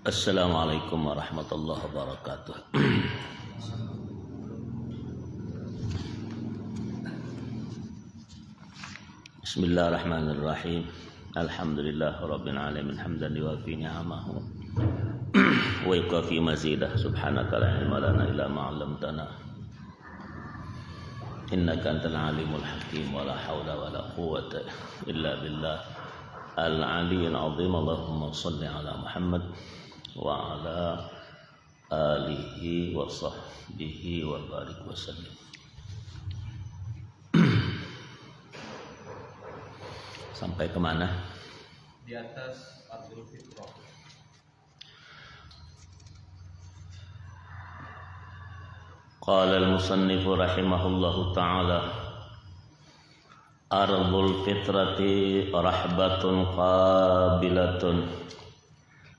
Assalamualaikum warahmatullahi wabarakatuh. Bismillahirrahmanirrahim. Alhamdulillah rabbil alamin hamdan yuwafi ni'amahu wa yukafi mazidah. Subhanaka la ilma lana illa ma 'allamtana innaka antal alimul hakim wa la haula wa la quwwata illa billah al-'aliyyil 'azim. Allahumma shalli ala Muhammad wa ala alihi wa sahbihi wa barik wa sallim. Sampai kemana? Di atas Abdul Fitrah. Qala al-musannif rahimahullahu ta'ala, ardul fitrati rahbatun qabilatun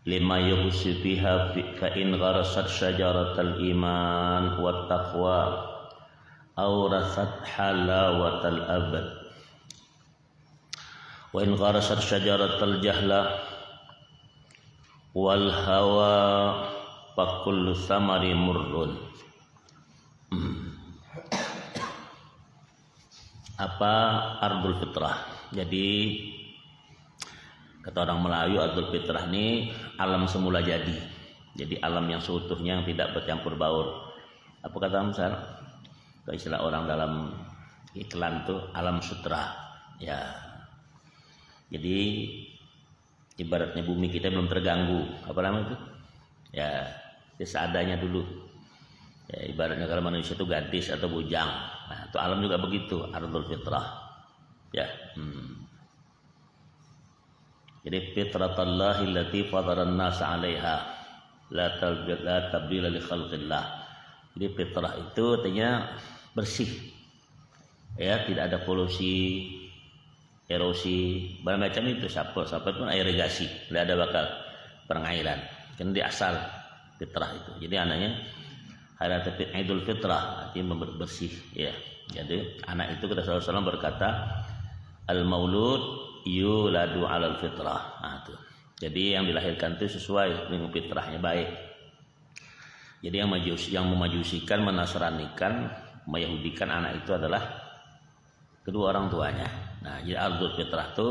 lima yughsi biha fa in gharasat syajaratal iman wat taqwa awrasat halawatal abad wa in gharasat syajaratal jahla wal hawa fa kullu samari murrun. Apa ardul fitrah? Jadi kata orang Melayu, ardul fitrah ini alam semula jadi. Jadi alam yang seutuhnya yang tidak bercampur baur. Apa kata misal? Kalau istilah orang dalam iklan tuh alam sutra. Ya. Jadi ibaratnya bumi kita belum terganggu. Apa namanya itu? Ya, seadanya dulu. Ya, ibaratnya kalau manusia itu gadis atau bujang. Nah, itu alam juga begitu, ardul fitrah. Ya. Jadi fitratallahi allati fadara an-nas 'alaiha la tabdila li khalqillah. Jadi fitrah itu artinya bersih. Ya, tidak ada polusi, erosi, macam itu, sampah pun irigasi, tidak ada bakal pengairan. Kan di asal fitrah itu. Jadi anaknya hari Idul Fitrah, artinya bersih, ya. Jadi anak itu kata Rasulullah SAW berkata, al-maulud yuladu 'alal fitrah. Nah, itu. Jadi yang dilahirkan itu sesuai dengan fitrahnya baik. Jadi yang memajusikan, menasranikan, meyahudikan anak itu adalah kedua orang tuanya. Nah, jadi ardul fitrah itu,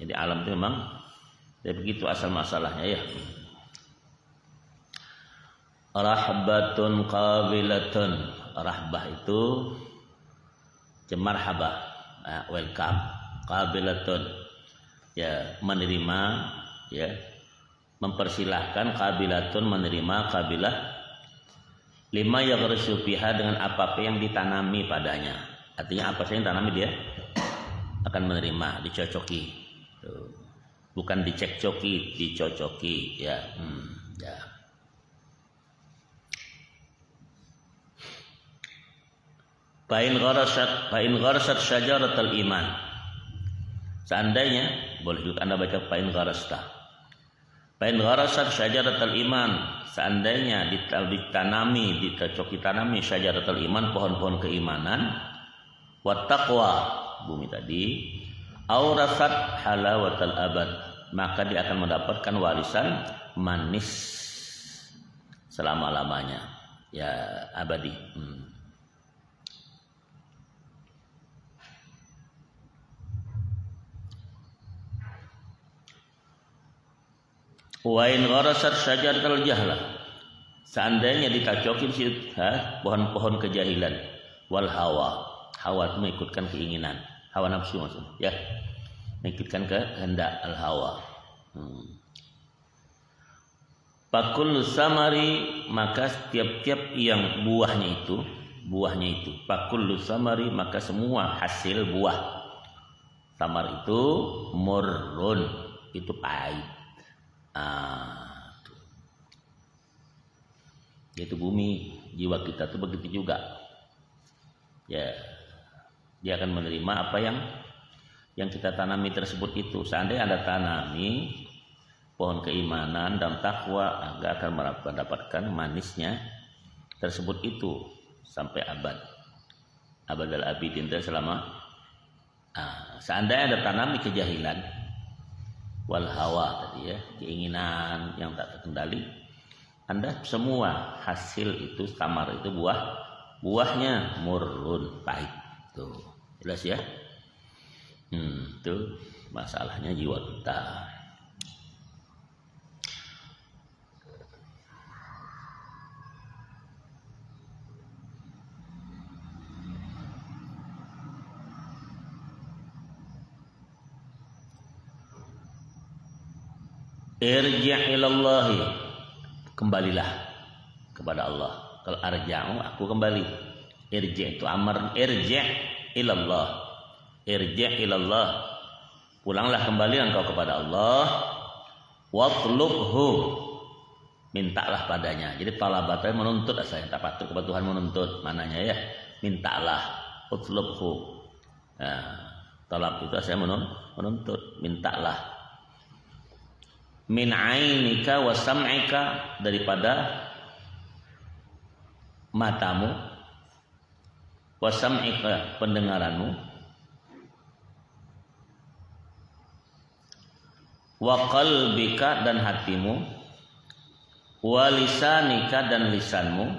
jadi alam itu memang ya begitu asal masalahnya, ya. Rahbatun qabilatun. Rahbah itu marhabah, welcome. Qabilatun, ya, menerima, ya, mempersilahkan. Qabilatun, menerima. Qabilah lima yaghrisu biha, dengan apa yang ditanami padanya. Artinya apa saja yang ditanami dia akan menerima, dicocoki. Bukan dicekcoki, dicocoki, ya. Ya. Fa'in gharasat syajaratul iman. Seandainya, boleh juga Anda baca fa'in gharasta. Fa'in gharasat syajaratul iman. Seandainya ditanami, ditanami syajaratul iman, pohon-pohon keimanan, wat taqwa, bumi tadi, aurasat halawatul abad, maka dia akan mendapatkan warisan manis selama-lamanya, ya, abadi. Wa in gharasat syajaratul jahla. Seandainya ditacokin pohon-pohon kejahilan, wal hawa. Hawa itu mengikutkan keinginan, hawa nafsu maksudnya, ya. Mengikutkan kehendak al-hawa. Pakul samari, maka setiap-tiap yang buahnya itu. Pakul samari, maka semua hasil buah. Samar itu murrun, itu pahit. Yaitu bumi, jiwa kita itu begitu juga, ya. Dia akan menerima apa yang kita tanami tersebut itu. Seandainya Anda tanami pohon keimanan dan takwa, Anda akan mendapatkan manisnya tersebut itu sampai abad al-abidin, selama. Seandainya Anda tanami kejahilan, wal hawa tadi ya, keinginan yang tak terkendali, Anda semua hasil itu samar itu buahnya murrun, pahit. Tuh, jelas ya? Itu masalahnya jiwa kita. Irji' ilallahi, kembalilah kepada Allah. Kalau arja'u, aku kembali. Irji' itu amar, irji' ilallah. Irji' ilallah, pulanglah kembali engkau kepada Allah. Watlubhu, mintalah padanya. Jadi talabatnya menuntut, asalnya tak patut kepada Tuhan menuntut, mananya ya, mintalah. Utlubhu, nah, talab itu asalnya menuntut, mintalah. Min ainika wa sam'ika, daripada matamu, wa sam'ika, pendengaranmu, wa qalbika, dan hatimu, wa lisanika, dan lisanmu,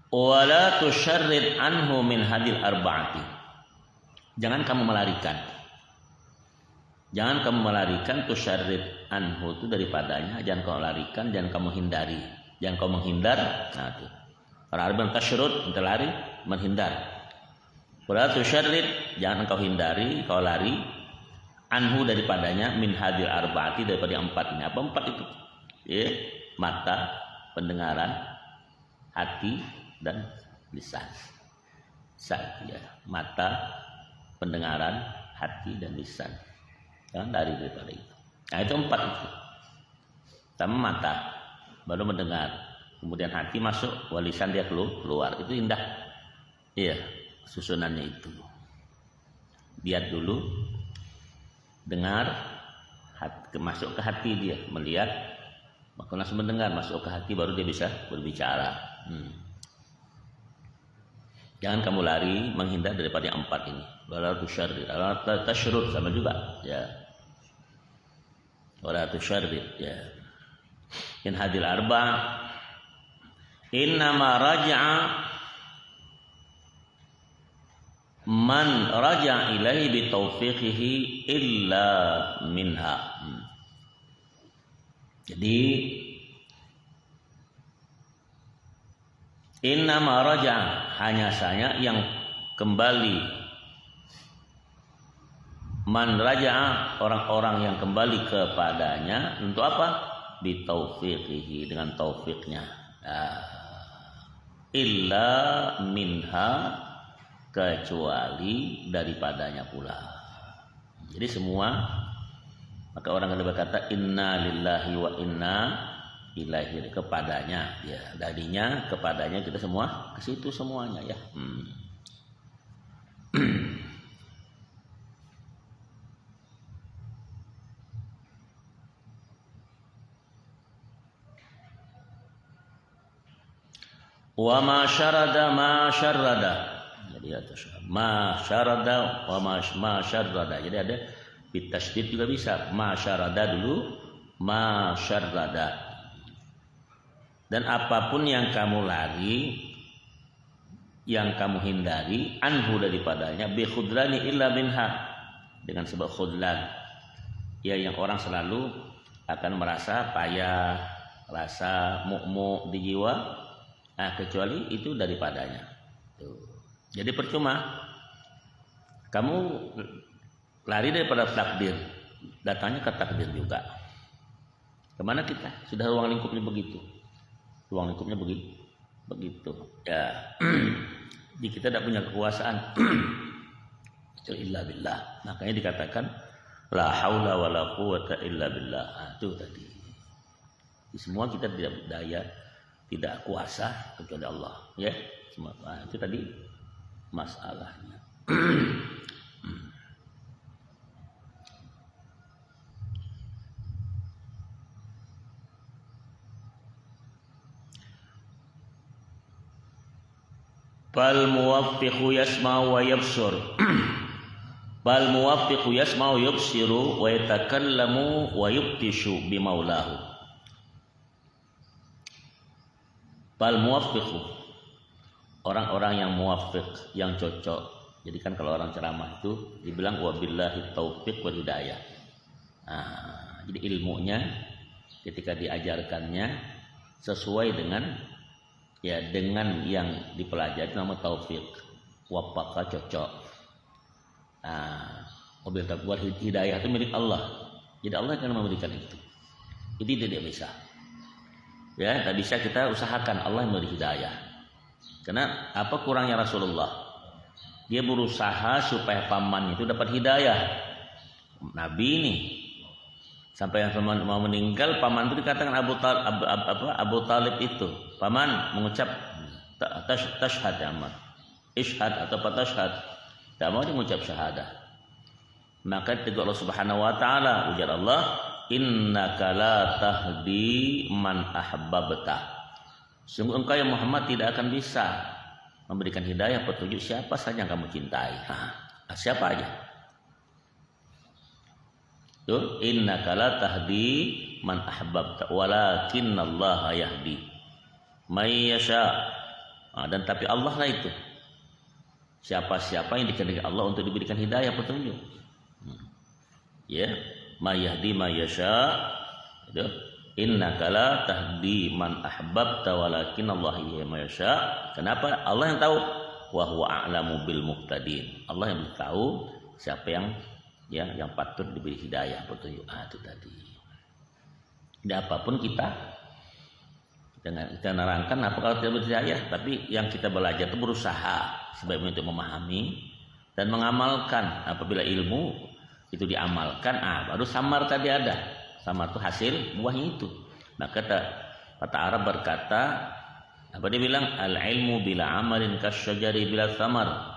wa la tusyarrid anhu min hadil arba'ati. Jangan kamu melarikan. Jangan kamu melarikan, tusyarrid anhu itu daripadanya, jangan kamu larikan, jangan kamu hindari. Jangan kamu menghindar. Nah, itu. Orang Arab tasyrud, kita lari, menghindar. Wala tusyarrid, jangan engkau hindari, kau lari, anhu daripadanya, min hadil arba'ati, daripada yang empat ini. Apa empat itu? Ya, mata, pendengaran, hati, dan lisan. Ya, mata, pendengaran, hati, dan lisan. Jangan lari daripada itu. Nah, itu empat itu. Pertama mata, baru mendengar, kemudian hati masuk, walisan dia keluar. Itu indah. Iya, susunannya itu. Lihat dulu, dengar, masuk ke hati dia, melihat, maka langsung mendengar, masuk ke hati, baru dia bisa berbicara. Jangan kamu lari, menghindar daripada yang empat ini. Wala tusyarrid, wala tasyrud, sama juga ya. Wala tusyarrid ya. In hadil arba' innama raja'a man raja'a ilaihi bi taufiqihi illa minha. Jadi innama raja'a, hanya saja yang kembali, man raja'a, orang-orang yang kembali kepadanya, untuk apa? Bi taufiqihi, dengan taufiknya. Illa minha, kecuali daripadanya pula. Jadi semua, maka orang akan berkata inna lillahi wa inna ilaihi, kepadanya ya, darinya kepadanya, kita semua ke situ semuanya ya. Wa ma syarada ma syarrada. Jadi ada ma syarada wa ma syarrada. Jadi ada bitasydid juga bisa. Ma syarada dulu, ma syarrada. Dan apapun yang kamu lari, yang kamu hindari, anhu daripadanya, bi khudrani illa minha, dengan sebab khudlan, ya, yang orang selalu akan merasa payah, rasa mu'mu di jiwa, nah, kecuali itu daripadanya. Tuh. Jadi percuma kamu lari daripada takdir, datangnya ke takdir juga. Kemana kita? Sudah ruang lingkupnya begitu. Ruang lingkupnya begitu. Ya. Jadi kita tidak punya kekuasaan. Illa billah. Makanya dikatakan la haula wala quwata illa billah. Nah, itu tadi. Di semua kita tidak berdaya, tidak kuasa kecuali Allah, ya. Semua. Nah, itu tadi masalahnya. Fal muwaffiqu yasma wa yabsur. Bal muwaffiqu yasma'u yubsiru wa yatakallamu wa yubtishu bimaulahu. Bal muwaffiqu, orang-orang yang muwaffiq, yang cocok. Jadi kan kalau orang ceramah itu dibilang wabillahi taufiq wal hidayah. Nah, jadi ilmunya ketika diajarkannya sesuai dengan yang dipelajari nama taufik, wafaka cocok. Mobil taqwa hidayah itu milik Allah. Jadi Allah akan memberikan itu. Jadi tidak bisa. Ya, tidak bisa kita usahakan, Allah yang memberi hidayah. Karena apa kurangnya Rasulullah? Dia berusaha supaya pamannya itu dapat hidayah. Nabi ini sampai yang mau meninggal, paman itu dikatakan Abu Talib itu. Paman mengucap tashhad ya amat. Ishhad atau patashhad. Tak mau dia mengucap syahadah. Maka tegur Allah Subhanahu wa taala, ujar Allah, innaka la tahdi man ahbabta. Sungguh engkau ya Muhammad tidak akan bisa memberikan hidayah petunjuk siapa saja yang kamu cintai. Siapa aja? Tuh, innaka la tahdi man ahbabta walakinallaha yahdi may yasha. Dan tapi Allah lah itu. Siapa-siapa yang dikehendaki Allah untuk diberikan hidayah petunjuk. Ya, may yahdi may yasha. Innaka la tahdi man ahbabta walakinallaha yahdi may yasha. Kenapa? Allah yang tahu. Wa huwa a'lamu bil muhtadin. Allah yang tahu siapa yang patut diberi hidayah petunjuk. Itu tadi. Tidak apapun kita nerangkan apa kalau tidak berhidayah, tapi yang kita belajar itu berusaha sebaiknya untuk memahami dan mengamalkan. Apabila ilmu itu diamalkan, baru samar tadi ada. Samar itu hasil buahnya itu. Maka kata Arab berkata, apa dia bilang? Al ilmu bila amalin kasyajari bila samar.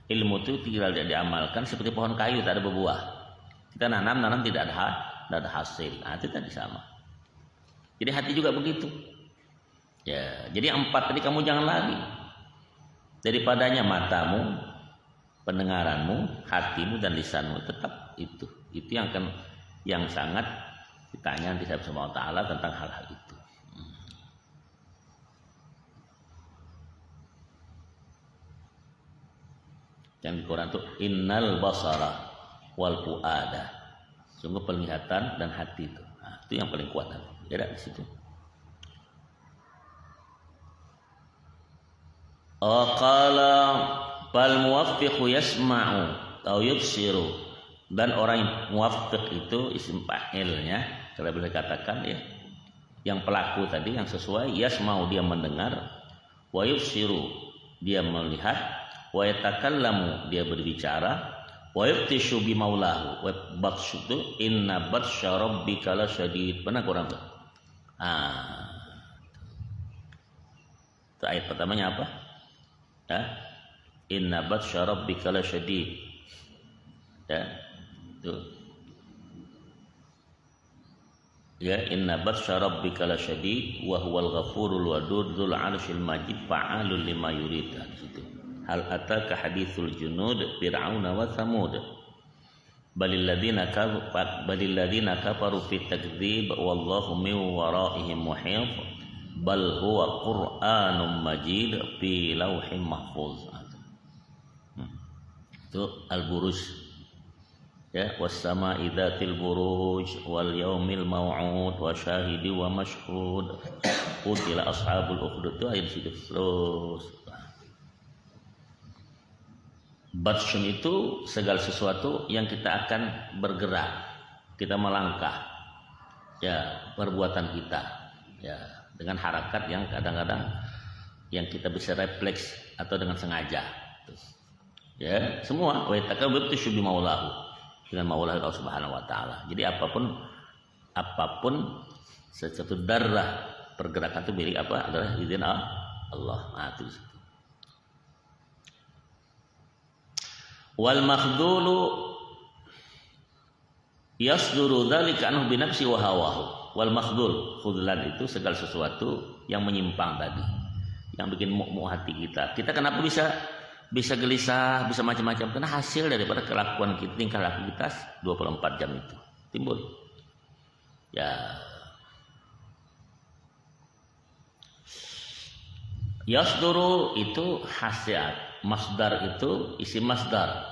Ilmu itu tidak diamalkan seperti pohon kayu tak ada berbuah. Kita nanam tidak ada hasil. Itu tadi sama. Jadi hati juga begitu. Ya, jadi 4 tadi kamu jangan lagi. Daripadanya matamu, pendengaranmu, hatimu dan lisanmu tetap itu. Itu yang sangat ditanya di sama Allah Taala tentang hal-hal itu. Yang di Quran itu innal basara wal fuada. Sungguh penglihatan dan hati itu. Itu yang paling kuat. Ada di situ. Qala bal muwaffiqu yasma'u atau yubsiru. Dan orang yang muwaffiq itu isim fa'ilnya, kalau boleh katakan ya, yang pelaku tadi yang sesuai, yasma'u dia mendengar, wa yubsiru dia melihat, wa yatakallamu dia berbicara, wa yubtishu bi maulahu. Wa batshu itu inna batsya rabbika lasyadid. Pernah Quran tuh? Itu ayat pertamanya apa? Inna batsya rabbika lasyadid. Ya, itu. Ya, inna batsya rabbika lasyadid wa huwal ghafurul wadud dzul 'arsyil majid fa'alul lima yurid. Gitu. Hal ataka hadithul junud fir'auna wa thamud. Balil ladzina kafaru fi takdzib wallahu min waraihim muhit. Bal huwa Qur'anun Majid fi lauhin mahfuz. Itu Al-Buruj. Ya, was-sama'i dzatil buruj wal yaumil mau'ud wa syahidi wa mashhud. Qutila ashabul ukhdud. Itu ayat situ terus. Batsyun itu segala sesuatu yang kita akan bergerak, kita melangkah. Ya, perbuatan kita. Ya, dengan harakat yang kadang-kadang yang kita bisa refleks atau dengan sengaja. Ya, semua wa yatakabbatu bi maulahu, dengan maulah Allah Subhanahu wa taala. Jadi apapun sesuatu darah pergerakan itu milik apa? Adalah izin Allah. Itu. Wal makhdulu yasduru dzalika anhu bi nafsi wa hawahu. Wal makhdul, khudlan itu segala sesuatu yang menyimpang tadi, yang bikin hati kita. Kita kenapa bisa bisa gelisah, bisa macam-macam karena hasil daripada kelakuan kita, tingkah laku kita 24 jam itu timbul. Ya. Yasduru itu hasil, masdar itu isim masdar.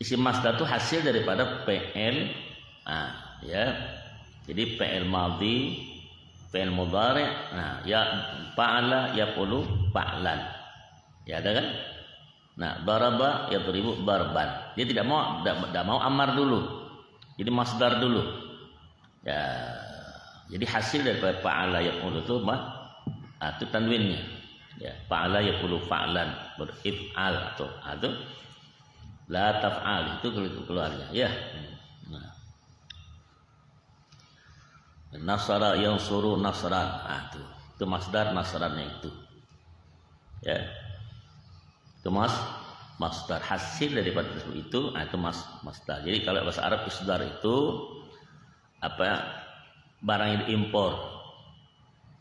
Isim masdar itu hasil daripada PL. Nah, ya. Jadi PL madhi, PL mudhari', nah, ya fa'ala yaqulu fa'lan. Ya ada kan? Nah, daraba yadribu darban. Dia tidak mau amar dulu. Jadi masdar dulu. Ya. Jadi hasil daripada fa'ala yaqulu itu itu tanwinnya. Ya, fa'ala yaqulu fa'lan, berif'al atau la taf'al itu keluarnya. Ya. Nah. Nasara yansuru nasran. Itu masdar nasrannya itu. Ya. Itu masdar hasil daripada itu masdar. Jadi kalau bahasa Arab isdar itu barang yang diimpor.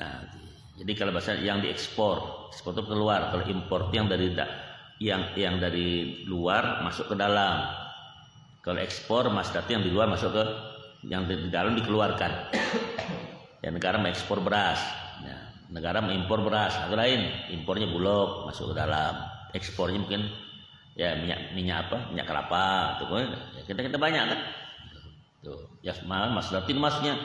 Nah, jadi kalau bahasa yang diekspor, ekspor itu keluar. Kalau impor itu yang dari luar masuk ke dalam. Kalau ekspor masdar itu yang di luar masuk ke yang di dalam dikeluarkan. Ya, negara mengekspor beras. Ya, negara mengimpor beras. Atau lain, impornya bulog masuk ke dalam. Ekspornya mungkin ya minyak kelapa tuh ya, kita banyak kan tuh ya masdar itu maksudnya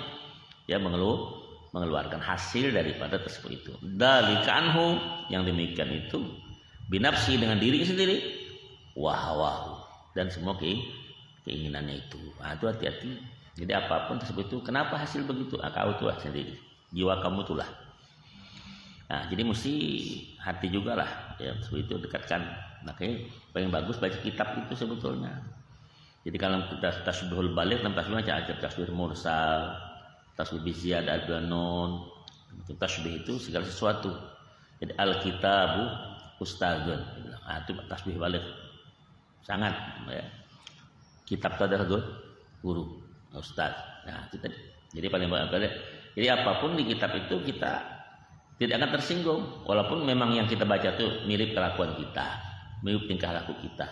ya mengeluarkan hasil daripada tersebut itu dalika anhu yang demikian itu binafsi dengan diri sendiri wahwahu dan semua keinginannya itu. Itu hati-hati. Jadi apapun tersebut itu kenapa hasil begitu kau itulah sendiri jiwa kamu itulah. Nah, jadi mesti hati juga lah ya, itu dekatkan. Makanya paling bagus baca kitab itu sebetulnya. Jadi kalau kita tasbihul balik dan tasbih macam tasbih mursal, tasbih ziyad ad-nun, tasbih itu segala sesuatu. Jadi al-kitabu ustadzun. Nah, itu tasbih balik. Sangat ya. Kitab itu adalah guru, ustaz. Nah, itu tadi. Jadi paling bagus. Jadi apapun di kitab itu kita tidak akan tersinggung walaupun memang yang kita baca itu mirip kelakuan kita, mirip tingkah laku kita.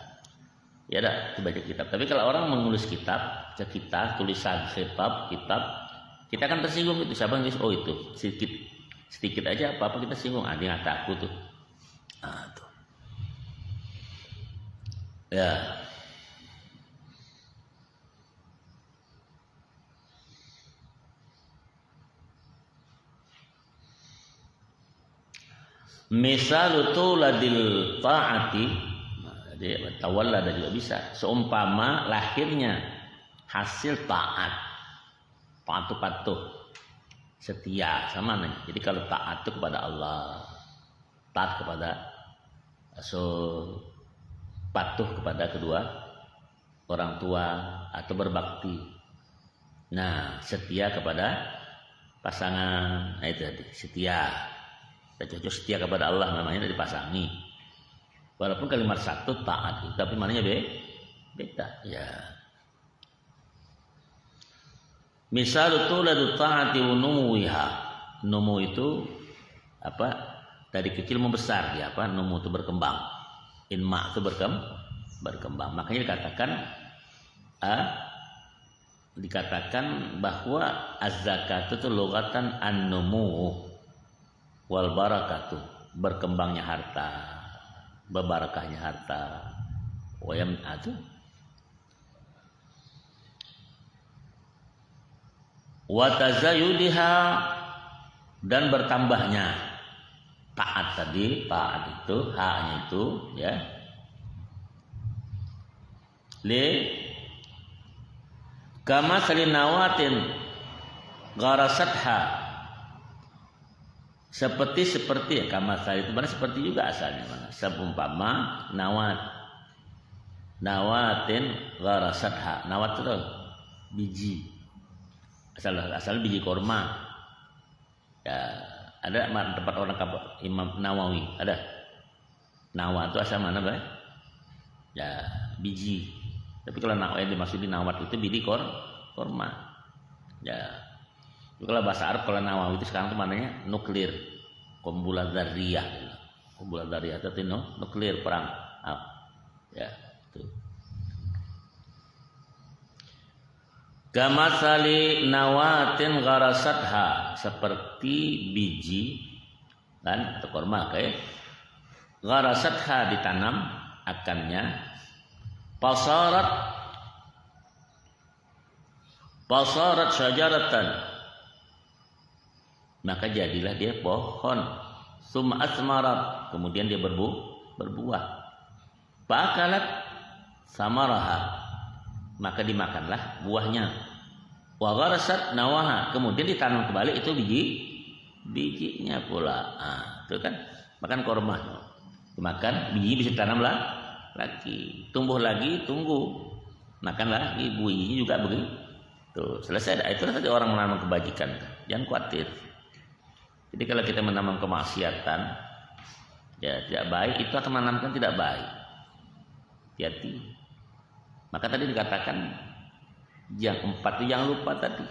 Ya dah, baca kitab. Tapi kalau orang menulis kitab, tulisan kitab, kita akan tersinggung itu. Siapa yang tulis? Oh itu sedikit aja apa kita singgung. Dia ngata aku tuh. Tuh. Ya. Misal tuladil ta'ati, jadi tawalla juga bisa. Seumpama lahirnya hasil taat, patuh, setia sama nanya. Jadi kalau taat itu kepada Allah, taat kepada patuh kepada kedua orang tua atau berbakti. Nah, setia kepada pasangan, nah itu tadi setia. Cocok setia kepada Allah namanya dari pasangi. Walaupun kalimat satu taat itu, tapi maknanya beda. Ya. Misal tuladu taati wa numuha. Numu itu apa? Dari kecil membesar ya, apa? Numu itu berkembang. Inma itu berkembang. Makanya dikatakan bahwa az-zakat itu lugatan an-numu wal barakatuh, berkembangnya harta, berbarakahnya harta. Wayam atu wa tazayudiha, dan bertambahnya taat tadi, taat itu haknya itu ya. Kama salinawatin gharasatha, seperti ya, kamasal itu mana seperti juga asalnya mana. Seumpama nawatin gharasatha. Nawat itu biji. Asal biji korma. Ya, ada tempat orang Imam Nawawi, ada. Nawat itu asal mana, Pak? Ya, biji. Tapi kalau nawat dimaksud nawat itu biji korma. Ya. Kalau bahasa Arab kalau Nawawi itu sekarang itu maknanya nuklir, kumbula dzarriyah. Kumbula dzarriyah itu nuklir perang. Ya, itu. Kamatsali nawatin gharasatha, seperti biji kan atau korma kayak gharasatha, ditanam akannya, pasarat syajaratan, maka jadilah dia pohon, summa asmarat, kemudian dia berbuah, fakalat samaraha, maka dimakanlah buahnya, wa gharasat nawaha, kemudian ditanam kembali itu bijinya pula. Itu kan makan korma, dimakan biji bisa ditanam lagi, tumbuh lagi, tunggu makan lagi, buahnya juga begitu. Tuh, selesai. Itulah tadi orang menanam kebajikan, jangan khawatir. Jadi kalau kita menanam kemaksiatan, ya tidak baik, itu akan menanamkan tidak baik. Hati-hati. Maka tadi dikatakan yang 4 itu jangan lupa tadi.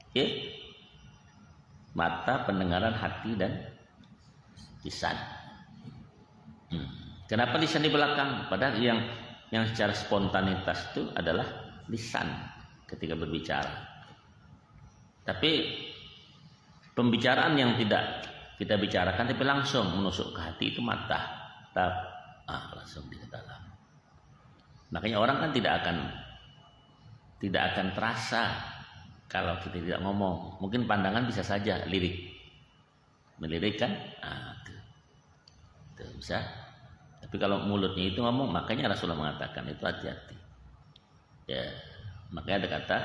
Oke? Mata, pendengaran, hati, dan lisan. Kenapa lisan di belakang? Padahal yang secara spontanitas itu adalah lisan ketika berbicara. Tapi pembicaraan yang tidak kita bicarakan tapi langsung menusuk ke hati itu mata. Langsung di dalam. Makanya orang kan tidak akan terasa kalau kita tidak ngomong. Mungkin pandangan bisa saja melirik kan, itu bisa. Tapi kalau mulutnya itu ngomong, makanya Rasulullah mengatakan itu hati-hati. Ya, makanya ada kata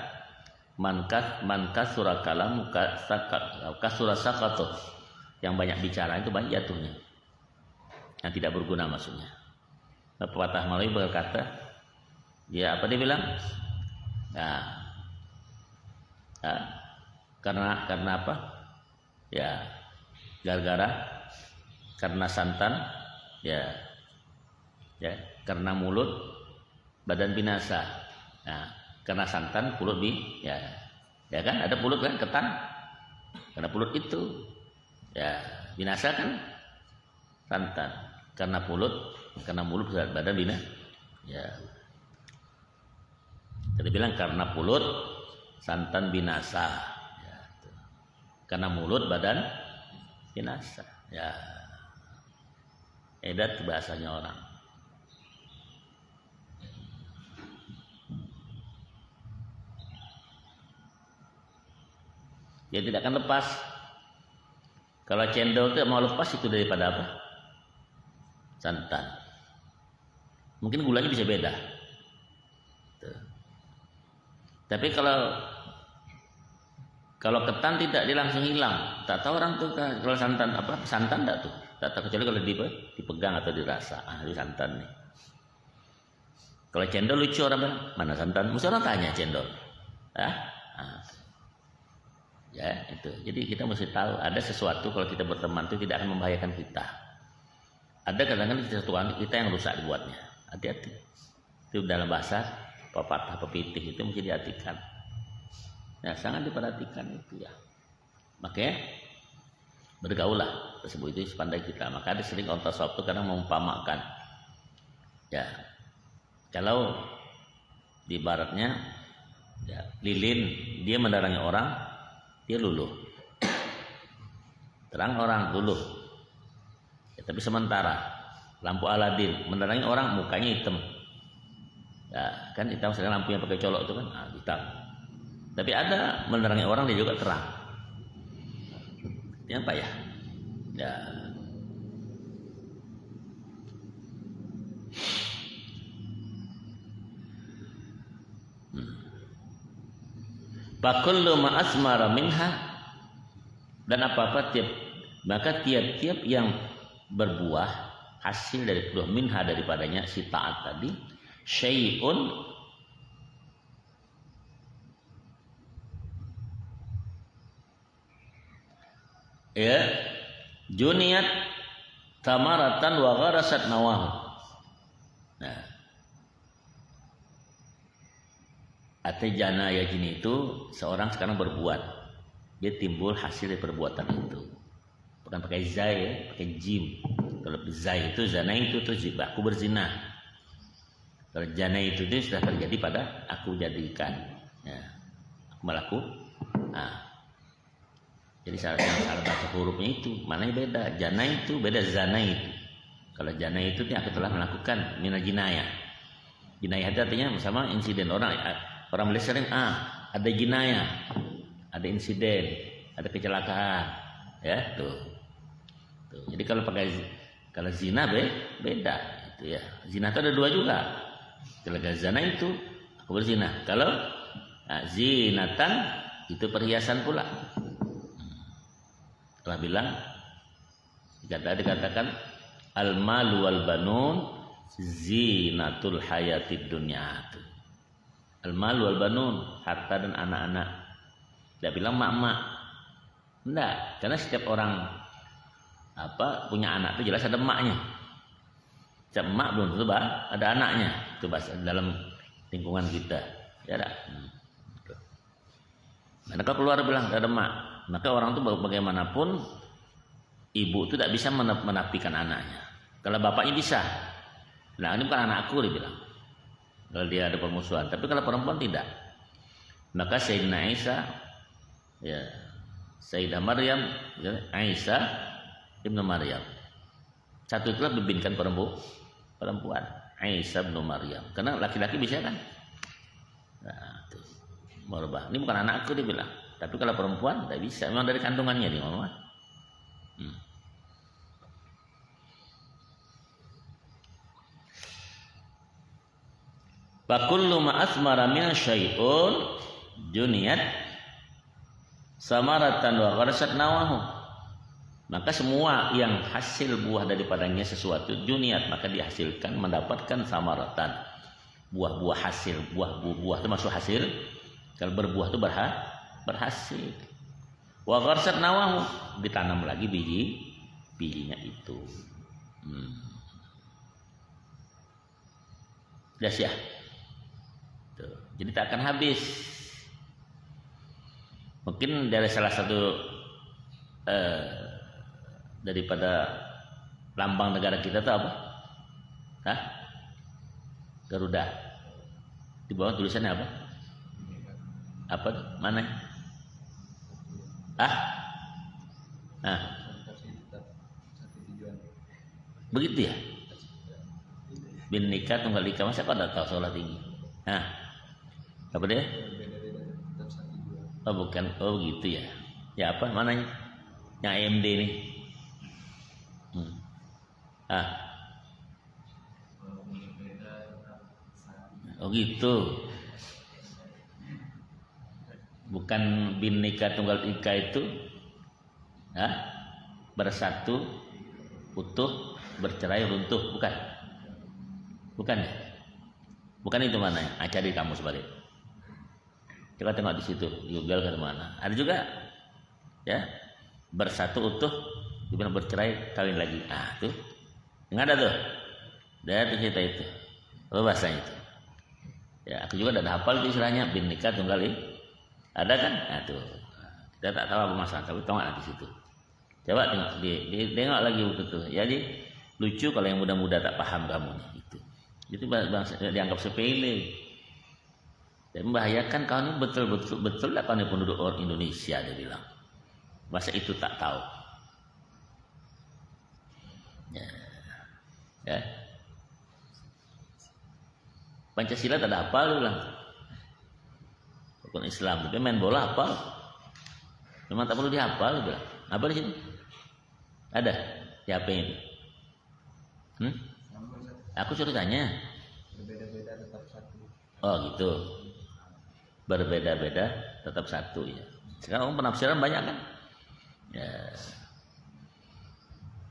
man kasura kalamu kasura sakatu, yang banyak bicara itu banyak jatuhnya, yang tidak berguna maksudnya. Pepatah Melayu berkata, ya apa dia bilang? Karena apa? Ya, gara-gara karena santan, ya karena mulut badan binasa. Karena santan pulut ya kan ada pulut kan, ketan, karena pulut itu ya binasa kan santan, karena mulut badan binasa. Ya, tadi bilang karena pulut santan binasa, ya, karena mulut badan binasa. Ya, edat bahasanya orang. Dia tidak akan lepas. Kalau cendol itu mau lepas itu daripada apa? Santan. Mungkin gulanya bisa beda. Tuh. Tapi kalau ketan tidak, dia langsung hilang. Tak tahu orang tuh kalau santan enggak tuh. Tak tahu, kecuali kalau dipegang atau dirasa. Ini santan nih. Kalau cendol lucu orang bilang, mana santan? Mesti orang tanya cendol. Ya itu. Jadi kita mesti tahu ada sesuatu kalau kita berteman itu tidak akan membahayakan kita. Ada kadang-kadang sesuatu kita yang rusak dibuatnya. Hati-hati. Itu dalam bahasa pepatah pepitih itu mesti diartikan. Nah, sangat diperhatikan itu ya. Makanya bergaulah tersebut itu sepandai kita. Maka ada sering orang tasawuf itu kadang mengumpamakan. Ya. Kalau di baratnya ya, lilin dia mendarangi orang, dia luluh. Terang orang luluh. Ya, tapi sementara lampu Aladin menerangi orang mukanya hitam. Ya, kan hitam sekarang lampunya pakai colok itu kan, hitam. Tapi ada menerangi orang dia juga terang. Ini apa ya? Ya. Fakullu ma asmara minha, dan apa-apa tiap-tiap yang berbuah hasil dari buah minha daripadanya si taat tadi, syai'un ya juniyat tamaratan wa gharasat nawahu. Nah, atejana yajin itu seorang sekarang berbuat, dia timbul hasil dari perbuatan itu, bukan pakai zai ya, pakai jim. Kalau zai itu zana itu tuh aku berzina. Kalau jana itu sudah terjadi pada aku jadikan. Ya. Aku melakukan. Nah. Jadi salah baca hurufnya itu, mana beda. Jana itu beda zana itu. Kalau jana itu aku telah melakukan mina jinayah. Jinayah itu artinya sama insiden orang Malaysia sering ada jinayah, ada insiden, ada kecelakaan, ya tuh. Jadi kalau zina beda itu ya. Zina itu ada dua juga. Kalau zina itu aku berzina. Kalau zinatan itu perhiasan pula. Telah bilang dikatakan al-malu wal banun zinatul hayatid dunya. Al-malu wal banun, harta dan anak-anak. Tidak bilang mak-mak. Enggak, karena setiap orang punya anak itu jelas ada emaknya. Setiap emak belum tentu ada anaknya. Itu bahasa dalam lingkungan kita. Ya tak? Nah, kalau keluar bilang ada emak, maka orang itu bagaimanapun ibu itu tidak bisa menafikan anaknya. Kalau bapaknya bisa. Nah, ini bukan anakku dia bilang. Kalau dia ada permusuhan. Tapi kalau perempuan tidak. Maka Sayyidina Isa, ya, Sayyidah Maryam, ya, Isa ibnu Maryam. Satu itulah bibinkan perempuan. Isa ibnu Maryam. Karena laki-laki bisa kan? Nah, itu. Merubah. Ini bukan anakku dia bilang. Tapi kalau perempuan tidak bisa. Memang dari kandungannya dia mama. Fakullu ma asmara min syai'un juniyat samaratan wa gharsat nawahu. Maka semua yang hasil buah daripadanya sesuatu juniyat, maka dihasilkan mendapatkan samaratan. Buah-buah hasil, buah-buah itu masuk hasil. Kalau berbuah itu berhasil. Wa gharsat nawahu, ditanam lagi bijinya itu. Dahsyat. Jadi tak akan habis. Mungkin dari salah satu daripada lambang negara kita itu apa? Garuda. Di bawah tulisannya apa? Apa? Mana? Begitu ya? Binika tunggal ika, masa kau tidak tahu sekolah tinggi? Apa dia? Oh bukan, oh gitu ya. Ya apa mananya? Yang AMD ini. Oh gitu. Bukan binika tunggal ika itu bersatu, utuh, bercerai, runtuh, bukan? Bukan ya? Bukan itu mana? Cari kamu sebalik. Kita tengok di situ, Google ke mana? Ada juga, ya, bersatu utuh, dibilang bercerai, kawin lagi. Tuh, nggak ada tuh. Dari cerita itu, apa bahasanya itu? Ya, aku juga tidak hafal itu istilahnya binika tunggal ika. Ada kan? Tuh, kita tak tahu apa masalah, tapi tengok di situ. Coba tengok, tengok lagi betul. Jadi lucu kalau yang muda-muda tak paham kamu nih. Itu bangsa dianggap sepele. Dan membahayakan kau ini betul lah kau ini penduduk orang Indonesia, dia bilang. Masa itu tak tahu. Ya. Pancasila tak ada hafal, dia bilang. Rukun Islam, tapi main bola hafal. Memang tak perlu dihafal, dia bilang. Apa di sini? Ada di HP itu. Aku suruh tanya. Berbeda-beda tetap satu. Oh gitu. Berbeda-beda tetap satu ya. Sekarang penafsiran banyak kan? Ya.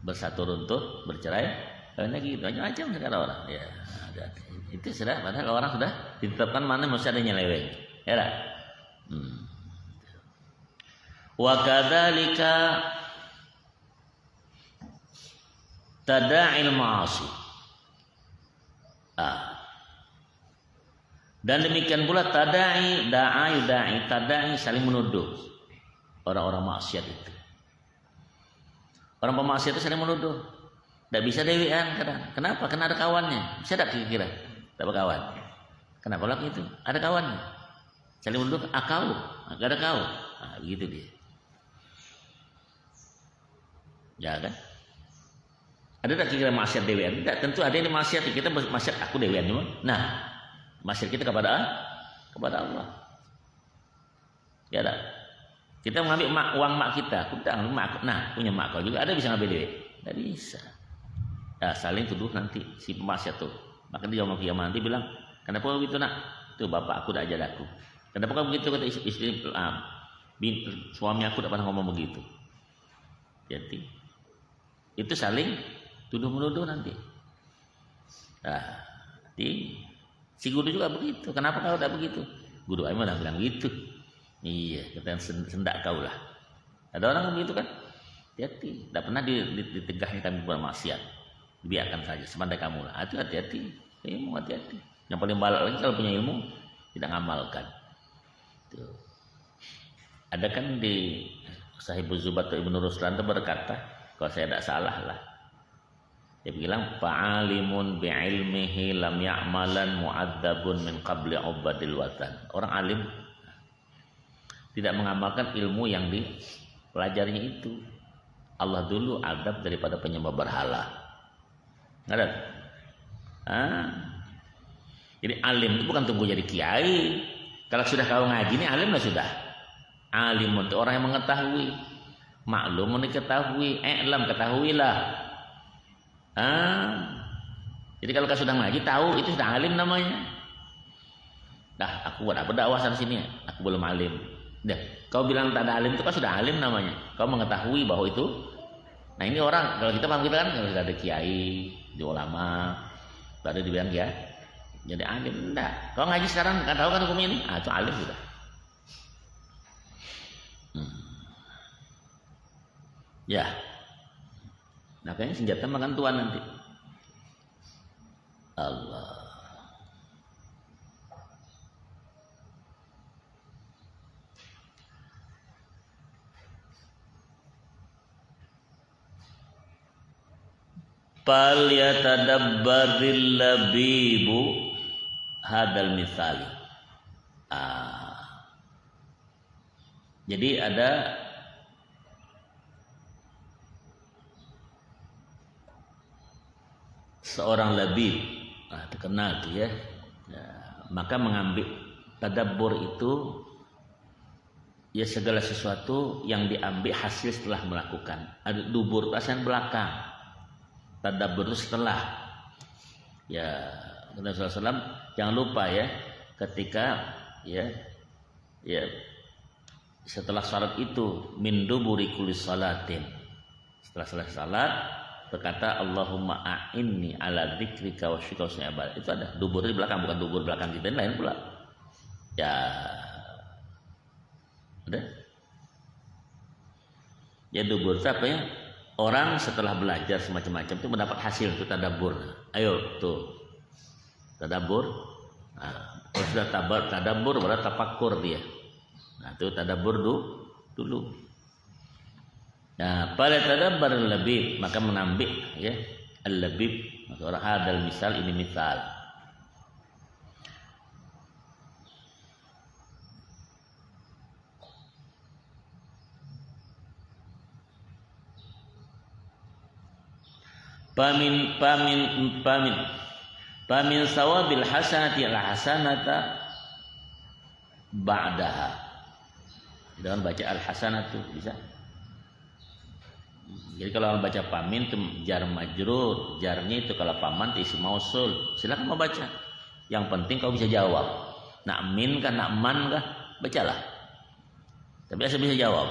Bersatu runtuh, bercerai, kawin lagi, macam-macam sekarang orang. Ya. Itu sudah, padahal orang sudah ditetapkan mana mesti ada nyeleweng. Ya lah. Wa kadzalika tada'il ma'asi. Dan demikian pula tada'i, tada'i saling menuduh orang-orang maksiat itu. Orang pemaksiat itu saling menuduh. Tidak bisa dewean kadang. Kenapa? Karena ada kawannya. Bisa tak kira-kira? Tak berkawan. Kenapa lagi itu? Ada kawannya. Saling menuduh, kau. Gak ada kau. Nah, begitu dia. Ya kan? Ada tak kira maksiat dewean? Tidak, tentu ada yang maksiat. Kita maksiat aku dewean. Nah, maksiat kita kepada Allah. Ya tak? Kita mengambil uang mak kita. Nah, punya mak kau juga. Ada bisa ngambil dewe? Tidak bisa. Ya, saling tuduh nanti si pemaksiat tuh. Maka dia mau kiamat nanti bilang, kenapa kau begitu nak? Tuh bapak aku dah ajar aku. Kenapa kau begitu kata istri suami aku tak pernah ngomong begitu. Jadi itu saling tuduh menuduh nanti. Nah, si guru juga begitu. Kenapa kau tak begitu? Guru Aiman dah bilang gitu. Iya, kita sendak kau lah. Ada orang begitu kan? Hati-hati. Tak pernah ditegahnya kami bermaksiat. Biarkan saja semandai kamu lah. Itu hati-hati. Ilmu hati-hati. Yang paling balak lagi kalau punya ilmu tidak ngamalkan. Tuh. Ada kan di Sahibuz Zubat Ibnu Ruslan itu berkata, kalau saya tidak salah lah. Dia bilang fa'alimun bi'ilmihi lam ya'malan mu'adzabun min qabli ubadil watan. Orang alim tidak mengamalkan ilmu yang dipelajarinya itu. Allah dulu adab daripada penyembah berhala. Ada. Jadi alim itu bukan tunggu jadi kiai. Kalau sudah kau ngaji ini alim lah sudah. Alim itu orang yang mengetahui. Maklum diketahui. I'lam ketahuilah. Jadi kalau kau sudah ngaji tahu itu sudah alim namanya. Dah aku buat apa dakwah sana sini? Aku belum alim. Dah kau bilang tak ada alim itu kan sudah alim namanya. Kau mengetahui bahwa itu. Nah ini orang kalau kita paham kita kan kalau sudah ada kiai, di ulama, baru dibilang ya, jadi alim enggak. Kalau ngaji sekarang nggak tahu kan hukum ini, itu alim sudah. Ya, nah kayaknya senjata makan tuan nanti. Allah. Fal yatadabbaril labibu hadal misali. Jadi ada seorang labib, terkenal tuh ya. Maka mengambil tadabbur itu ya segala sesuatu yang diambil hasil setelah melakukan. Ada dubur pasien belakang. Tadabbur setelah ya Rasulullah SAW jangan lupa ya ketika ya setelah salat itu min duburi kulli salatin setelah selesai salat berkata Allahumma a'inni ala dzikrika wa syukrika itu ada dubur di belakang bukan dubur belakang kita lain pula ya ada ya dubur itu apa ya. Orang setelah belajar semacam-macam itu mendapat hasil itu tadabbur. Ayo tuh tadabbur. Kalau sudah tadabbur berarti tafakkur dia. Nah itu tadabbur dulu. Nah pada tadabbur al-labib maka menambil ya al-labib maka hadal misal ini misal. Pamin sawabil hasanati al hasanata ba'daha. Jangan baca al hasanatu bisa. Jadi kalau orang baca pamin itu jar majrur, jarnya itu kalau paman itu isim mausul. Silakan mau baca. Yang penting kau bisa jawab. Nak min kah, nak man kah, bacalah. Tapi asal bisa jawab.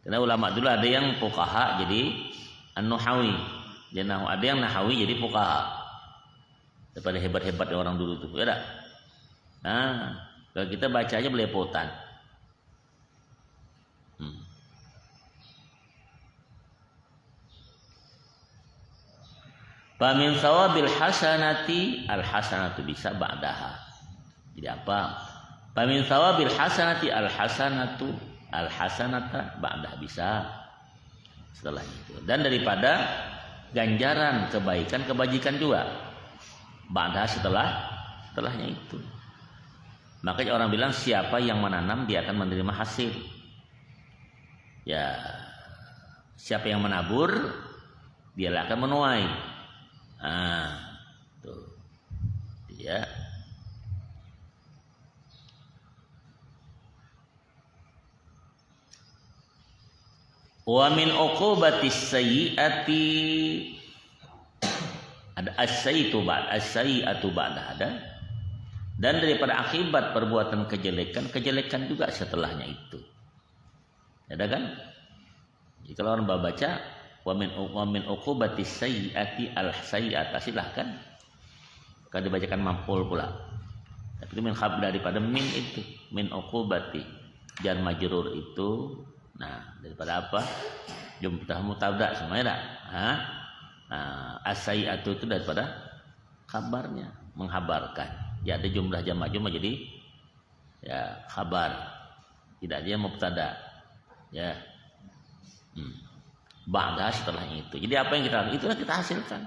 Karena ulama dulu ada yang fuqaha jadi An-Nahawi, ada yang Nahawi jadi fuqaha. Daripada hebat-hebat orang dulu itu, ya tak? Nah, kalau kita baca aja belepotan. Pamin sawabil hasanati al hasanatu bisa ba'daha. Jadi apa? Pamin sawabil hasanati al hasanatu al hasanata ba'dah bisa. setelah itu. Dan daripada ganjaran kebaikan kebajikan juga ba'da setelahnya itu. Makanya orang bilang siapa yang menanam dia akan menerima hasil. Ya, siapa yang menabur dia akan menuai. Tuh. Ya. Wa min uqubatis sayyiati ada as-sayyi'atu ba'da ada. Dan daripada akibat perbuatan kejelekan juga setelahnya itu. Ada kan? Jadi kalau orang baca wa min uqubatis sayyiati al-sayyi'ata silahkan. Kan dibacakan mampul pula. Tapi itu min khabla daripada min itu, min uqubati. Jar majrur itu nah, daripada apa? Jumlah mutabda semuanya dah. Nah, as-sayyi'atu itu daripada kabarnya, menghabarkan. Ya ada jumlah jar majrur jadi ya khabar. Tidak dia mubtada. Ya. Ba'da setelahnya itu. Jadi apa yang kita lakukan itulah kita hasilkan.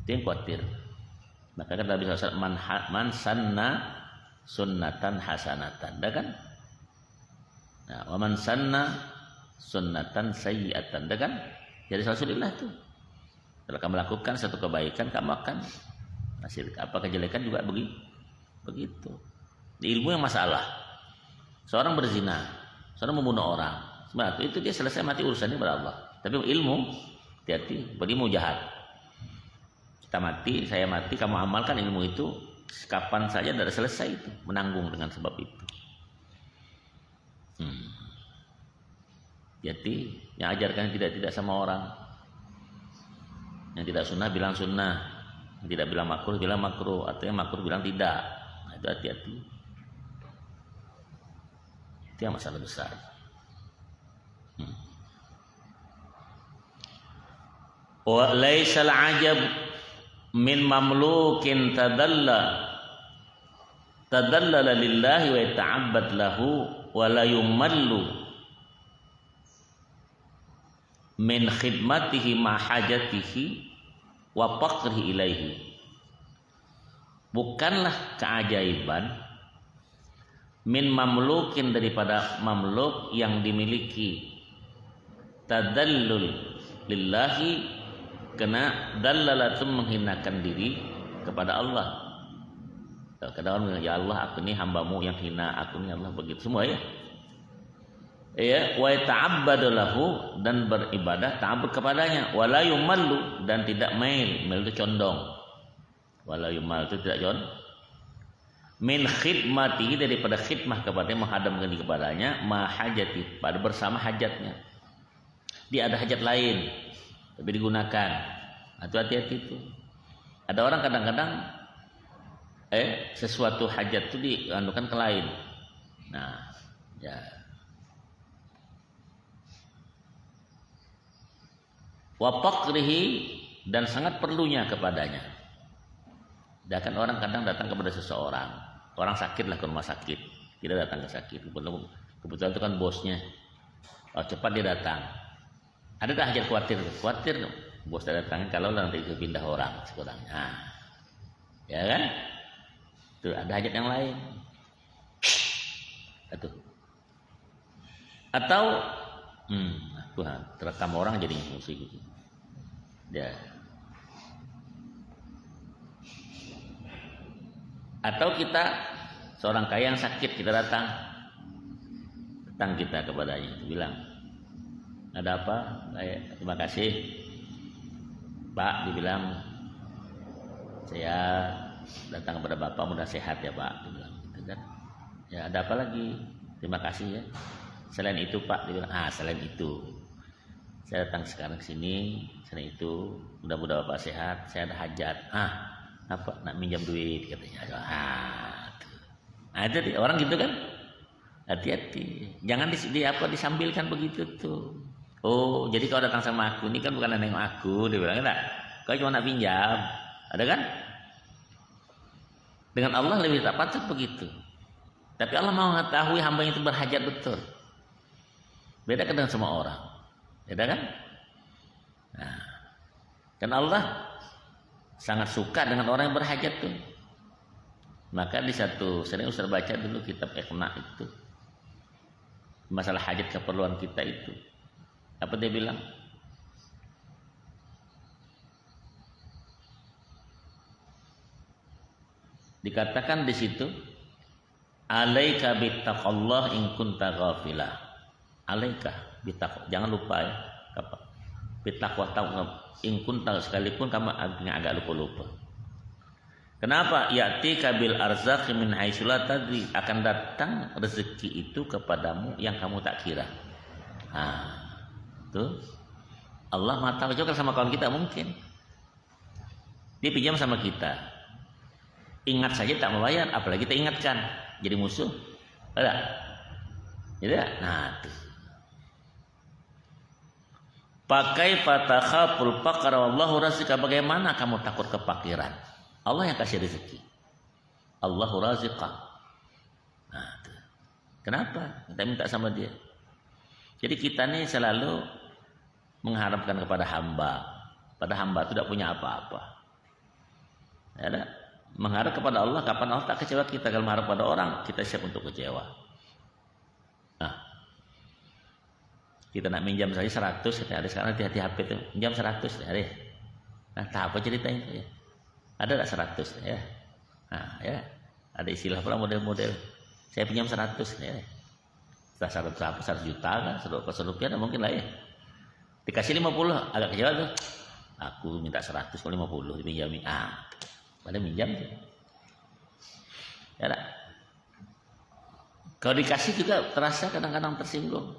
Itu yang khawatir. Maka kata Nabi SAW, man sanna sunnatan hasanatan, dah kan? Nah, wa man sanna sunnatan sayyi'atan, dah kan? Jadi Rasulullah itu. Kalau kamu melakukan satu kebaikan, kamu akan hasil apa kejelekan juga begitu. Di ilmu yang masalah. Seorang berzina, seorang membunuh orang, sebenarnya itu dia selesai mati urusannya kepada Allah. Tapi ilmu, hati-hati, berilmu jahat. Kita mati, saya mati, kamu amalkan ilmu itu, kapan saja sudah selesai itu, menanggung dengan sebab itu. Jadi, yang ajarkan tidak sama orang. Yang tidak sunnah bilang sunnah, yang tidak bilang makruh bilang makruh, atau yang makruh bilang tidak. Nah, itu hati-hati. Itu yang masalah besar. Wa laisal ajab min mamlukin tadallala lillahi wa yata'abbad lahu wa la yumallu min khidmatihi ma hajatihi wa faqrihi ilaihi. Bukanlah keajaiban min mamlukin daripada mamluk yang dimiliki tadallul lillahi kena dallalatum menghinakan diri kepada Allah. Kadang orang bilang, ya Allah aku ini hambamu yang hina, aku ini Allah begitu semua ya. Ya, wa ta'abbadu lahu dan beribadah ta'abbud kepadanya, wala yumallu dan tidak mail itu condong. Wala yumal itu tidak condong. Min khidmati daripada khidmah kepadanya, menghadapkan diri kepadanya, ma hajati pada bersama hajatnya. Dia ada hajat lain tapi digunakan. Itu hati-hati itu. Ada orang kadang-kadang sesuatu hajat itu dianukan ke lain. Nah, ya. Wa faqrihi dan sangat perlunya kepadanya. Dan orang kadang datang kepada seseorang, orang sakit lah ke rumah sakit, tidak datang ke sakit. Kebetulan itu kan bosnya, cepat dia datang. Ada tak hajat khawatir bos datang kalau nanti itu pindah orang sekurangnya, ya kan? Tuh ada hajat yang lain. Atau Tuhan terekam orang jadi musik gitu. Ya. Atau kita seorang kaya yang sakit, kita datang kita kepadanya, bilang ada apa? Terima kasih Pak, dibilang saya datang kepada Bapak mudah sehat ya Pak, dibilang gitu kan. Ya ada apa lagi? Terima kasih ya. Selain itu Pak, dibilang selain itu saya datang sekarang ke sini, selain itu mudah-mudahan Bapak sehat, saya ada hajat. Apa? Nak minjam duit katanya. Ada orang gitu kan? Hati-hati. Jangan disambilkan begitu tuh. Oh, jadi kau datang sama aku ini kan bukan nengok aku, dia bilang enggak. Kau cuma nak pinjam. Ada kan? Dengan Allah lebih tak patut begitu. Tapi Allah mau mengetahui hamba itu berhajat betul. Beda dengan semua orang. Beda kan? Nah, dan Allah sangat suka dengan orang yang berhajat tuh. Maka di satu sering Ustaz baca dulu kitab Iqna itu. Masalah hajat keperluan kita itu. Apa dia bilang? Dikatakan di situ, alaika bittaqallah in kunta ghafila. Alaika bittaqwa. Jangan lupa ya. Bittaqwa in kunta, sekalipun kamu agak lupa-lupa. Kenapa? Ya'ti kabil arzaqi min haitsu la tadri, akan datang rezeki itu kepadamu yang kamu tak kira. Nah, tuh Allah Maha tahu. Juga sama kawan kita mungkin. Dia pinjam sama kita. Ingat saja tak membayar, apalagi kita ingatkan, jadi musuh. Ada? Tidak? Nah, tuh. Pakai fatakhaful faqra wallahu razika, bagaimana kamu takut kefakiran? Allah yang kasih rezeki. Allahu raziqa. Nah, tuh. Kenapa? Kita minta sama dia. Jadi kita nih selalu mengharapkan kepada hamba. Pada hamba itu tidak punya apa-apa. Ada? Mengharap kepada Allah, kapan Allah tak kecewa kita. Kalau mengharap pada orang, kita siap untuk kecewa. Nah, kita nak minjam saja 100, ada sekarang di HP itu minjam 100 ya. Nah, tak apa ceritanya ya. Ada tak 100 ya? Nah, ya. Ada istilah pula model-model. Saya pinjam 100 ya. Setelah 100 juta kan, 100 rupiah mungkin lah ya. Dikasih 50, agak kecewa tuh. Aku minta 100 kalau 50 dipinjami. Pada minjam ya tak? Kalau dikasih juga terasa kadang-kadang tersinggung.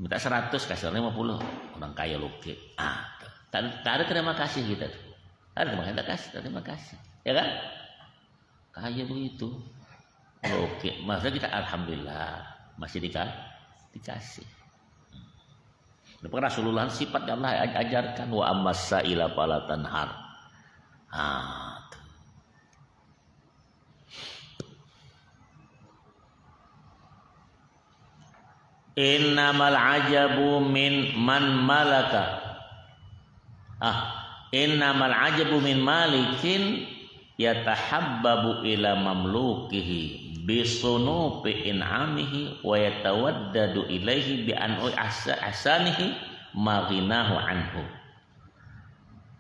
Minta 100 kasih 50, orang kaya loke. Tak ada terima kasih kita tuh. Ada terima kasih, ya kan? Kaya begitu. Oke, maksudnya kita alhamdulillah masih dikasih. Rasulullah sifat yang Allah ajarkan, wa ammasaila fala tanhar. Innamal ajabu min man malaka. Innamal ajabu min malikin yatahabbabu ila mamlukihi bisunubi in'amihi wa yatawaddadu ilaihi bi an'u ahsanihi maghinahu anhu.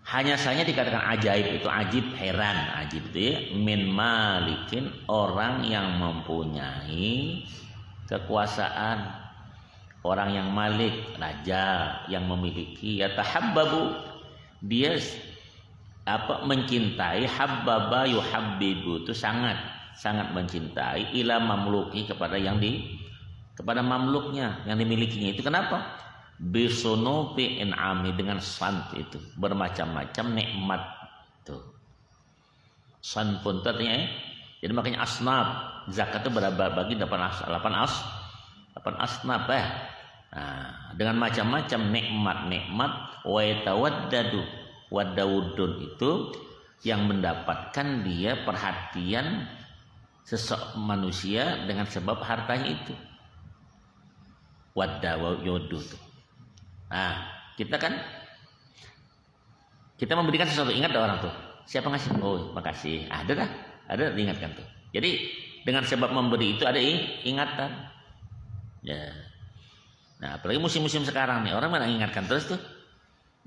Hanya saja dikatakan ajaib itu, ajib, heran, ajib itu ya, min malikin, orang yang mempunyai kekuasaan, orang yang malik, raja yang memiliki, yatahabbabu, dia mencintai, habbaba yuhabbibu itu sangat mencintai, ila mamluki, kepada mamluknya yang dimilikinya itu. Kenapa? Bisunubi in'ami, dengan sant itu bermacam-macam nikmat tuh. Sant pun artinya jadi makanya asnaf zakat itu bagi 8 asnaf ya. Nah, dengan macam-macam nikmat wa yatawaddadu wadawudun itu yang mendapatkan dia perhatian manusia dengan sebab hartanya itu. Wadawudu itu. Nah, kita memberikan sesuatu, ingat orang tuh. Siapa ngasih? Oh, makasih. Ada diingatkan tuh. Jadi dengan sebab memberi itu ada ingatan. Ya. Nah, apalagi musim-musim sekarang nih, orang mana ingatkan terus tuh.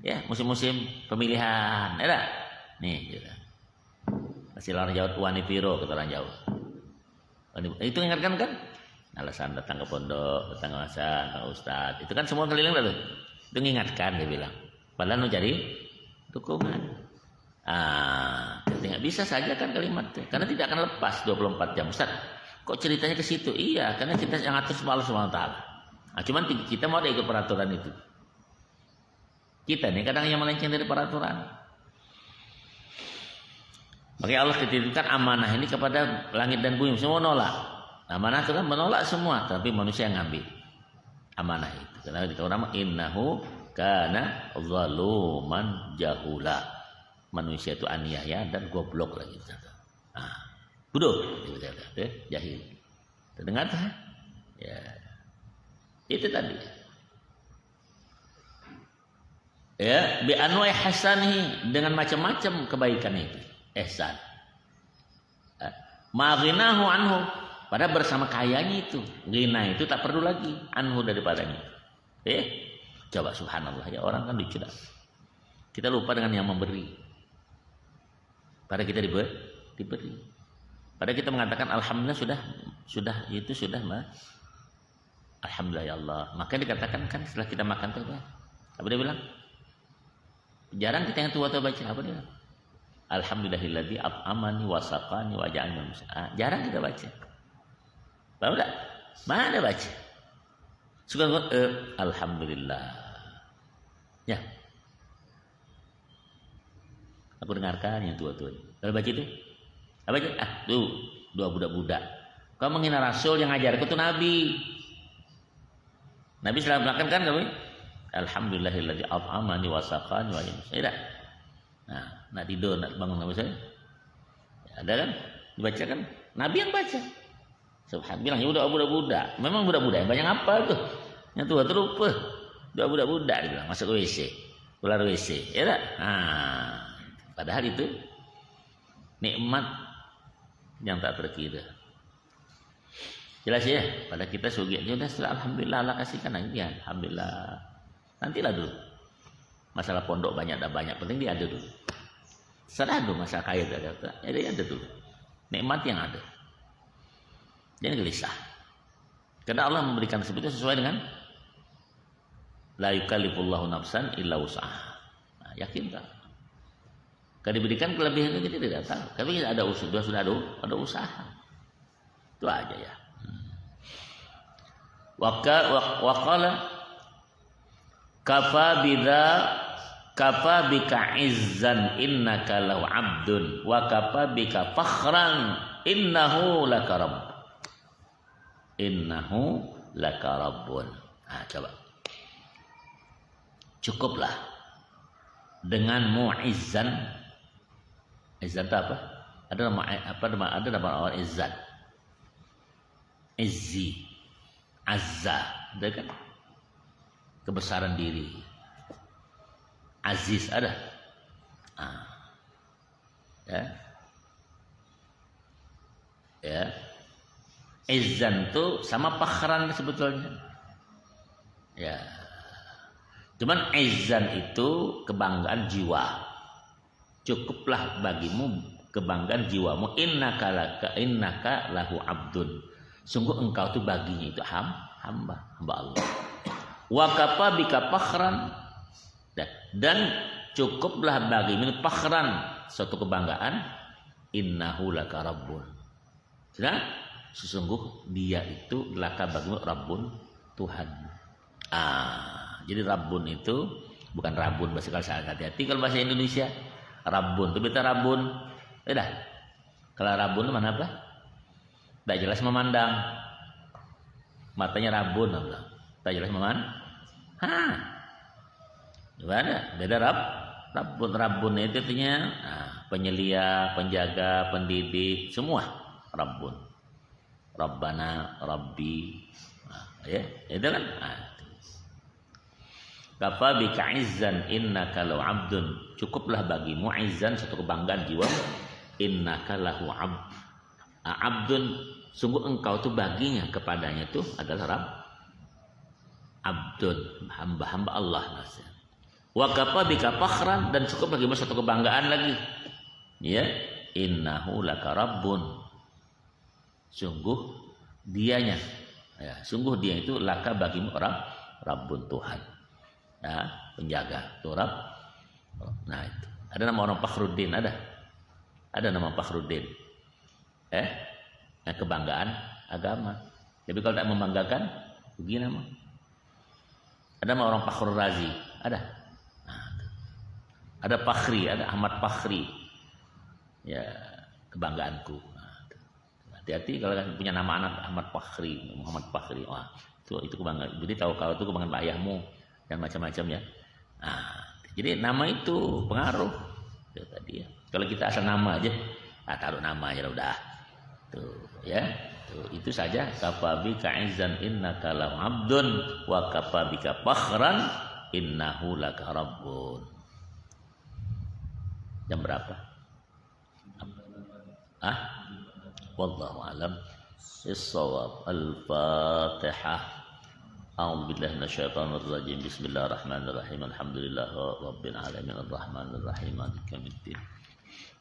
Ya, musim-musim pemilihan. Ada. Nih, gitu. Masih orang Jawa wanipiro kata orang Jawa. Itu ingatkan kan? Alasan datang ke pondok, datang ke masa, datang ke ustadz. Itu kan semua keliling lalu. Itu mengingatkan, dia bilang. Padahal mau cari dukungan. Tidak bisa saja kan kalimat itu. Karena tidak akan lepas 24 jam. Ustaz, kok ceritanya ke situ? Iya, karena kita yang atur sama Allah SWT. Cuman kita mau ada ikut peraturan itu. Kita nih kadang yang melenceng dari peraturan. Makanya Allah titipkan amanah ini kepada langit dan bumi. Semua nolak. Amanah itu kan menolak semua, tapi manusia yang ngambil amanah itu. Karena dikatakan nama innahu kana zaluman jahula. Manusia itu aniaya dan goblok lagi. Bodoh, jahil. Terdengar tak? Ya. Itu tadi. Ya, bi anwa'i hasanihi, dengan macam-macam kebaikan itu. Ihsan. Ma ghinahu anhu, pada bersama kayanya itu. Ghina itu tak perlu lagi anhu daripadanya. Coba subhanallah ya, orang kan lucu dah. Kita lupa dengan yang memberi. Pada kita diberi. Pada kita mengatakan alhamdulillah sudah mah. Alhamdulillah ya Allah. Maka dikatakan kan setelah kita makan tuh apa dia bilang? Jarang kita yang tua-tua baca apa dia? Alhamdulillahilladzi at'amani wa saqani wa ja'alani muslimin. Jarang kita baca. Tahu enggak? Mana baca? Suka alhamdulillah. Ya. Aku dengarkan yang tua-tua. Kalau baca itu apa aja? Tuh, dua budak-budak. Kau menghina Rasul yang ngajar itu Nabi. Nabi selalu melakukan kan kami? Alhamdulillahilladzi at'amani wa saqani wa ja'alani muslimin. Nah, nak tidur, nak bangun apa saya? Ya, ada kan? Dibaca kan? Nabi yang baca. Subhan bilang ya udah budak-budak. Memang budak-budak yang banyak apa tuh? Yang tua terlupa. Dua budak-budak dia bilang masuk WC. Keluar WC. Ya tak? Nah, padahal itu nikmat yang tak terkira. Jelas ya? Pada kita sugi ya udah alhamdulillah Allah kasihkan nanti ya. Alhamdulillah. Nantilah dulu. Masalah pondok banyak penting dia ada dulu. Serah dulu masalah kaya ada dulu. Nikmat yang ada. Jangan gelisah. Karena Allah memberikan seperti itu sesuai dengan la yukallifullahu nafsan illa wus'aha. Nah, yakin tak? Kalau diberikan kelebihan kita tidak tahu. Tapi kita ada usaha, sudah ada usaha. Itu aja ya. Waqala kafa bika izzan innaka lahu abdun wa kafa bika fakhran innahu laka rabbun. Nah, coba. Cukuplah dengan mu'izzan. Izzan itu apa? Ada nama orang izzan. Izzi, azza, ada kan? Kebesaran diri. Aziz ada. Ya. Izzan itu sama pakhran sebetulnya. Ya. Cuman izzan itu kebanggaan jiwa. Cukuplah bagimu kebanggaan jiwamu. Innaka lahu abdun. Sungguh engkau itu baginya itu hamba Allah. Wa kafa bika pakhran, dan cukuplah bagimu pakhran, suatu kebanggaan. Innahu laka rabbun. Sudah? Sesungguh dia itu laka bagimu rabbun, Tuhan. Jadi rabbun itu bukan rabun bahasa kalau hati-hati kalau bahasa Indonesia. Rabbun itu beta rabun. Udah. Kalau rabun itu mana apa? Tak jelas memandang. Matanya rabun apa? Tak jelas memandang. Gimana? Beda rabun. Rabun itu artinya penyelia, penjaga, pendidik, semua rabun. Rabbana, Rabbi. Ya, itu kan? Kafa bika izzan innaka lahu abdun. Cukuplah bagimu izzan, satu kebanggaan jiwa. Innaka lahu abdun. Sungguh engkau tuh baginya kepadanya tuh adalah abdun, hamba Allah. Wa kafa bika fakhran, dan cukup bagimu satu kebanggaan lagi. Ya, innahu laka rabbun. Sungguh dianya, ya, sungguh dia itu laka bagimu rabbun, Tuhan. Ya, penjaga Turab. Nah itu ada nama orang Fakhruddin, ada nama Fakhruddin. Kebanggaan agama. Tapi kalau tidak membanggakan, begini nama. Ada nama orang Fakhrul Razi, ada. Ada Fakhri, ada Ahmad Fakhri. Ya, kebanggaanku. Hati-hati kalau punya nama anak Ahmad Fakhri, Muhammad Fakhri. Wah, itu kebanggaan. Jadi tahu kau itu kebanggaan pak ayahmu dan macam-macam ya. Jadi nama itu pengaruh. Itu tadi ya. Kalau kita asal nama aja, taruh nama aja udah. Tuh, ya. Tuh. Itu saja. Kafabika izzan innaka lam abdun wa kafabika fakhran innahu laka rabbun. Jam berapa? Wallahu alam. As-shawab. Al-Fatihah. A'udzu billahi minasyaitonir rajim. Bismillahirrahmanirrahim. Alhamdulillahirabbil alamin arrahmanir rahim maliki yaumiddin.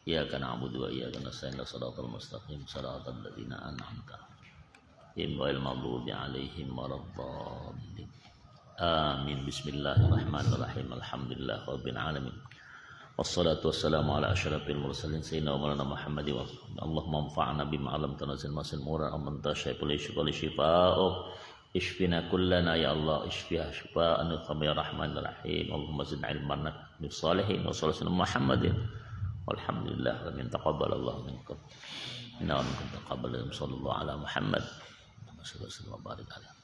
Iyyaka na'budu wa iyyaka nasta'in shiratal mustaqim shiratal ladzina an'amta 'alaihim ghairil maghdubi 'alaihim waladdallin. Amin. Bismillahirrahmanirrahim. Alhamdulillahirabbil alamin. Wassalatu wassalamu ala asyrafil mursalin sayyidina wa maulana Muhammadin wa Allahumma anfa'na bima 'allamtana masil mura amman tashaiful shifa'u ishfina kullana ya Allah ishfiha shifaan ya rahmanir rahim. Allahumma zidna ilman min salihin wa sallallahu Muhammadin walhamdulillah min taqabbalallahu minkum inna wa minkum taqabbal sallallahu ala Muhammad sallallahu alaihi wa sallam.